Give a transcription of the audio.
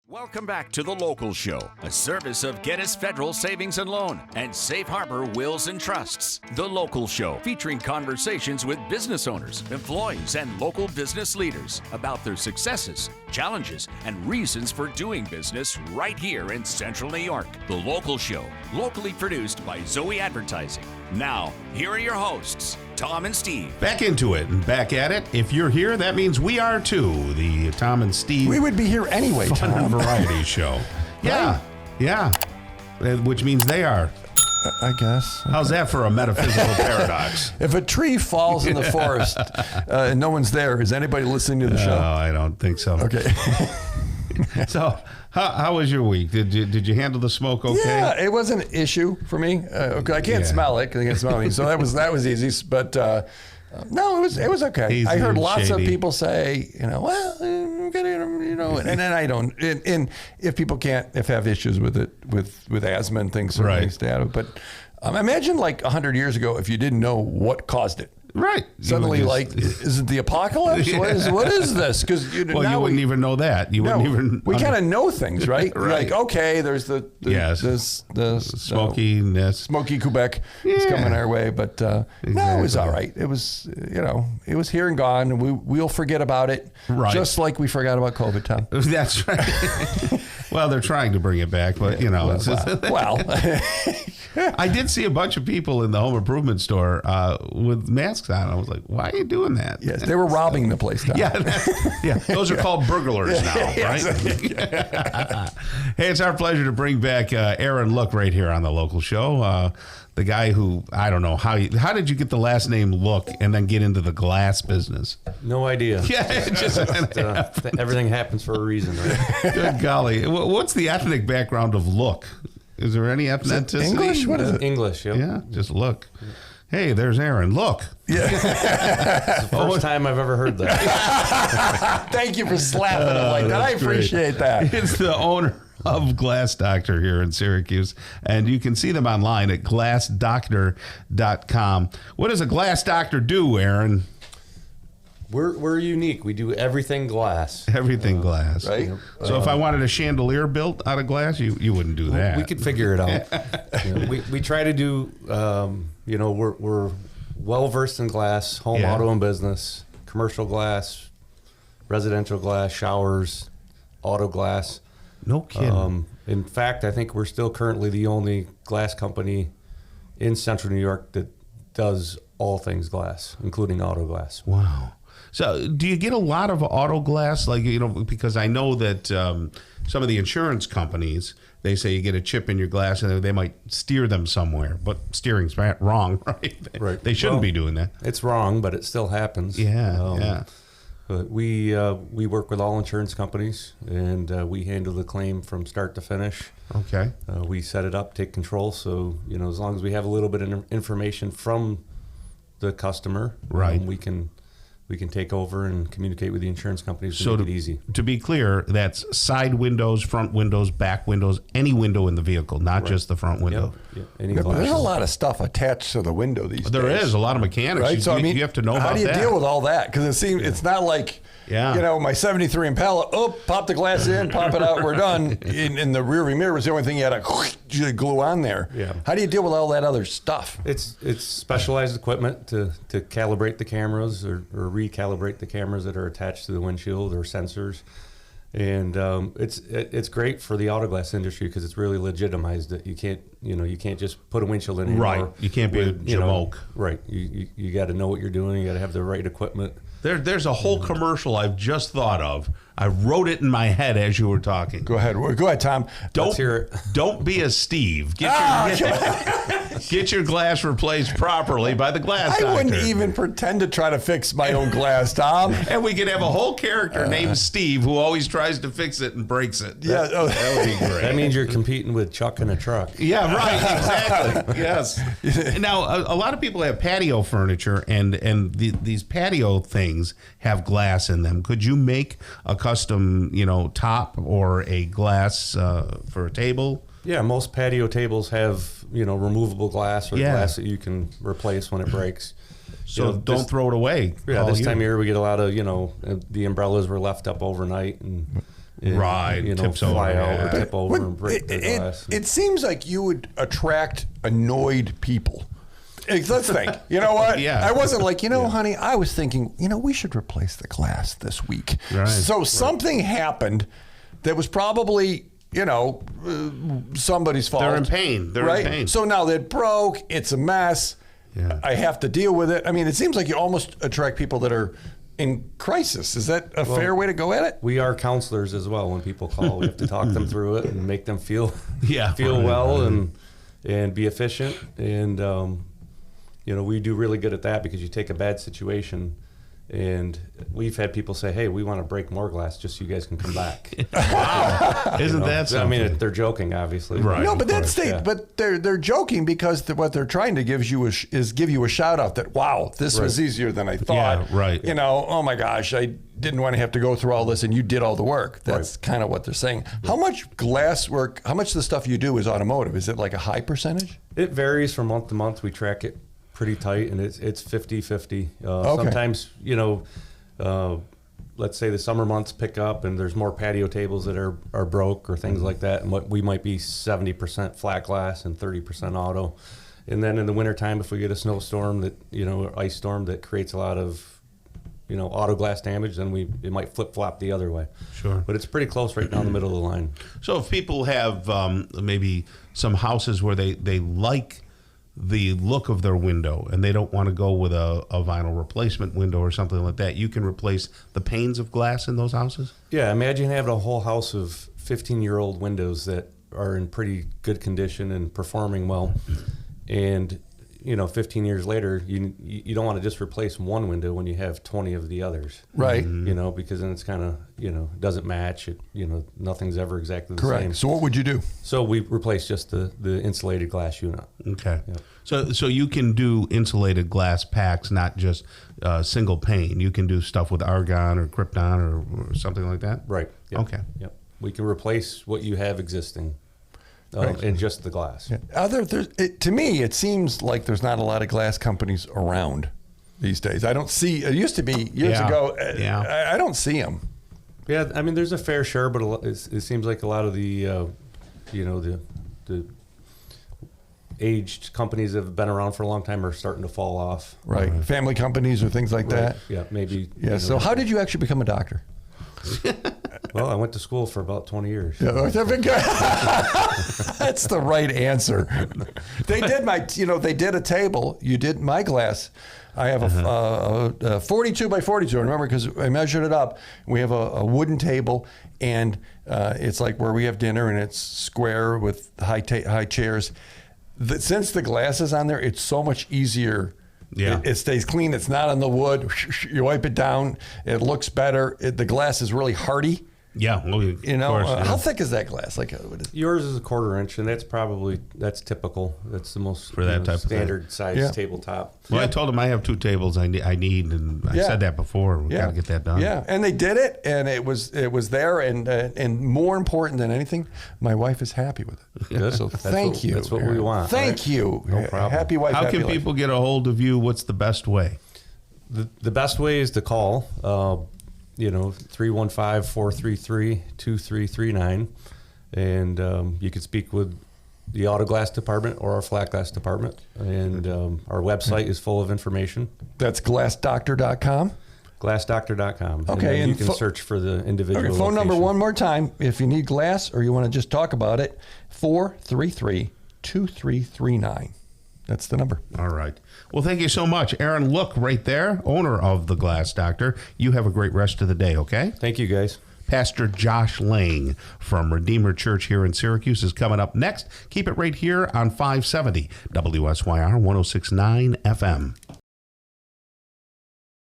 Welcome back to The Local Show, a service of Gettys Federal Savings and Loan and Safe Harbor Wills and Trusts. The Local Show, featuring conversations with business owners, employees, and local business leaders about their successes, challenges, and reasons for doing business right here in Central New York. The Local Show, locally produced by Zoey Advertising. Now, here are your hosts, Tom and Steve. Back into it and back at it. If you're here, that means we are too. The Tom and Steve. We would be here anyway, Fun Tom. and Variety Show. Yeah, yeah. Which means they are. I guess. How's that for a metaphysical paradox? If a tree falls in the forest and no one's there, is anybody listening to the show? No, I don't think so. Okay. So, how was your week? Did you handle the smoke okay? Yeah, it was an issue for me. I can't smell it because I can't smell me, so that was easy. But no, it was okay. Easy I heard and lots shady. of people say, well, I'm gonna, and then I don't. And if people can't, have issues with it, with asthma and things, certainly Right. stay out of it. But imagine like 100 years ago, if you didn't know what caused it. Right. Suddenly, is it the apocalypse? Yeah. What is this? Because you wouldn't even know that. You wouldn't even. We kind of know things, right? Right. Like, okay, there's the smokiness. smoky Quebec is coming our way, but no, it was all right. It was it was here and gone, and we'll forget about it, Right. just like we forgot about COVID, Tom. That's right. Well, they're trying to bring it back, but Well, I did see a bunch of people in the home improvement store with masks on. I was like, why are you doing that? yes, they were robbing the place, Tom. Yeah. Those are called burglars now, right? Hey, it's our pleasure to bring back Aaron Look right here on the Local Show. The guy who, I don't know, how did you get the last name Look and then get into the glass business? No idea. Yeah, Everything happens for a reason, right? Good golly. What's the ethnic background of Look? Is there any ethnicity? English? What is it? English, yep. Yeah, just Look. Hey, there's Aaron. Look. It's the first time I've ever heard that. Thank you for slapping it like that. I that's great. appreciate that. It's the owner of Glass Doctor here in Syracuse, and you can see them online at glassdoctor.com. What does a Glass Doctor do, Aaron? We're unique. We do everything glass. Everything glass. Right? So if I wanted a chandelier built out of glass, you wouldn't do that. We could figure it out. We try to do, we're well-versed in glass, home, Yeah. auto, and business, commercial glass, residential glass, showers, auto glass. No kidding. In fact, I think we're still currently the only glass company in Central New York that does all things glass, including auto glass. Wow. So do you get a lot of auto glass? Because I know that some of the insurance companies, they say you get a chip in your glass and they might steer them somewhere, but steering's wrong, right? Right. They shouldn't be doing that. It's wrong, but it still happens. Yeah. But we work with all insurance companies, and we handle the claim from start to finish. Okay. We set it up, take control. So as long as we have a little bit of information from the customer, Right. we can take over and communicate with the insurance companies to So make it easy. To be clear, that's side windows, front windows, back windows, any window in the vehicle, not just the front window. Yep. Any Yeah, but there's a glass. lot of stuff attached to the window these days. There is a lot of mechanics. Right, so You have to know how about do you that. deal with all that? Because it's not like, my '73 Impala. Oh, pop the glass in, pop it out, we're done. In the rearview mirror was the only thing you had to glue on there. Yeah. How do you deal with all that other stuff? It's specialized equipment to calibrate the cameras or recalibrate the cameras that are attached to the windshield or sensors. And it's great for the auto glass industry because it's really legitimized that you can't just put a windshield in anymore. Right. You can't be a jamoke. Right. You got to know what you're doing. You got to have the right equipment. There's a whole commercial I've just thought of. I wrote it in my head as you were talking. Go ahead, Tom. Let's hear it. Don't be a Steve. Get your glass replaced properly by the glass doctor. I wouldn't even pretend to try to fix my own glass, Tom. And we could have a whole character named Steve who always tries to fix it and breaks it. Yeah, That would be great. That means you're competing with Chuck in a truck. Yeah, right. Exactly. Yes. Now, a lot of people have patio furniture, and these patio things have glass in them. Could you make a custom, top or a glass for a table? Yeah, most patio tables have removable glass or Yeah. glass that you can replace when it breaks. So don't throw it away. Yeah, Call this you. time of year we get a lot of the umbrellas were left up overnight and and, right, tips fly over, out or yeah. tip over and break the glass. It seems like you would attract annoyed people. Let's think. You know what? Yeah. I wasn't like, honey, I was thinking, we should replace the glass this week. Right. So something happened that was probably, somebody's fault. They're in pain. They're in pain. So now that broke, it's a mess. Yeah. I have to deal with it. I mean, it seems like you almost attract people that are in crisis. Is that a fair way to go at it? We are counselors as well. When people call, we have to talk them through it and make them feel well and be efficient. And we do really good at that, because you take a bad situation, and we've had people say, "Hey, we want to break more glass just so you guys can come back." Wow, isn't that something? I mean, they're joking, obviously. Right. No, but but they're joking, because what they're trying to give you is give you a shout out that, wow, this was easier than I thought. Yeah, right. Oh my gosh, I didn't want to have to go through all this, and you did all the work. That's kind of what they're saying. How much glass work? How much of the stuff you do is automotive? Is it like a high percentage? It varies from month to month. We track it pretty tight, and it's 50-50. Okay. Sometimes, let's say the summer months pick up and there's more patio tables that are broke or things like that, and we might be 70% flat glass and 30% auto. And then in the wintertime, if we get a snowstorm or ice storm that creates a lot of auto glass damage, then it might flip-flop the other way. Sure. But it's pretty close right down the middle of the line. So if people have maybe some houses where they like the look of their window and they don't want to go with a vinyl replacement window or something like that, you can replace the panes of glass in those houses? Yeah, imagine having a whole house of 15-year-old windows that are in pretty good condition and performing well. And 15 years later, you don't want to just replace one window when you have 20 of the others. Right. Because then it's kind of, doesn't match. Nothing's ever exactly the Correct. same. So what would you do? So we replace just the insulated glass unit. Okay. Yep. So you can do insulated glass packs, not just single pane. You can do stuff with argon or krypton or something like that? Right. Yep. Okay. Yep. We can replace what you have existing. Right. In just the glass. Yeah. To me, it seems like there's not a lot of glass companies around these days. I don't see. It used to be years ago. I don't see them. Yeah, I mean, there's a fair share, but it seems like a lot of the, the aged companies that have been around for a long time are starting to fall off. Right. Family companies or things like that. Yeah, maybe. Yeah. So how did you actually become a doctor? Well, I went to school for about 20 years. Yeah, that's the right answer. They did a table. You did my glass. I have a 42 by 42. I remember because I measured it up. We have a wooden table, and it's like where we have dinner, and it's square with high chairs. Since the glass is on there, it's so much easier. Yeah. It stays clean. It's not on the wood. You wipe it down. It looks better. The glass is really hardy. Yeah. Well, of course, how thick is that glass? Like what is yours is a 1/4 inch, and that's typical. That's the most for that type of standard size tabletop. Well, I told him I have 2 tables I need, and I said that before. We got to get that done. Yeah, and they did it, and it was there, and more important than anything, my wife is happy with it. Good. So thank you. That's what we want. Thank you. No problem. Happy wife. How happy can life. people get a hold of you? What's the best way? The best way is to call. 315-433-2339, and you can speak with the auto glass department or our flat glass department, and our website is full of information. That's glassdoctor.com. Glassdoctor.com. Okay, and you can search for the individual phone number location. one more time if you need glass or you want to just talk about it. 433-2339. That's the number. All right. Well, thank you so much. Aaron, look right there, owner of the Glass Doctor. You have a great rest of the day, okay? Thank you, guys. Pastor Josh Lang from Redeemer Church here in Syracuse is coming up next. Keep it right here on 570 WSYR 106.9 FM.